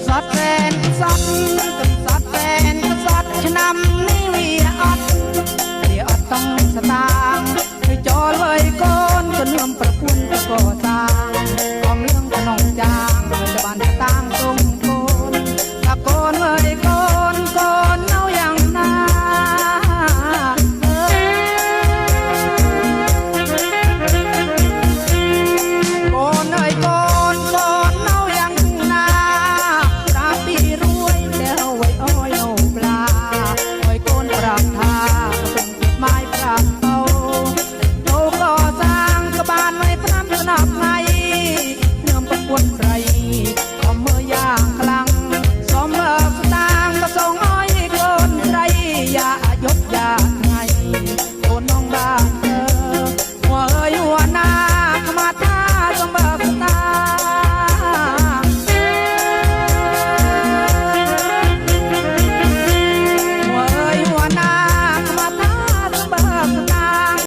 สัตว์แสนสัตว์สัตว์แสนสัตว์ชะนำนี่วีอัดเดี๋ยวอัดต้องสตางค์ให้จอเลยก้อนก็เนื่อมประคุณจะก่อสร้างความเรื่องขนมจางจะบานจะตา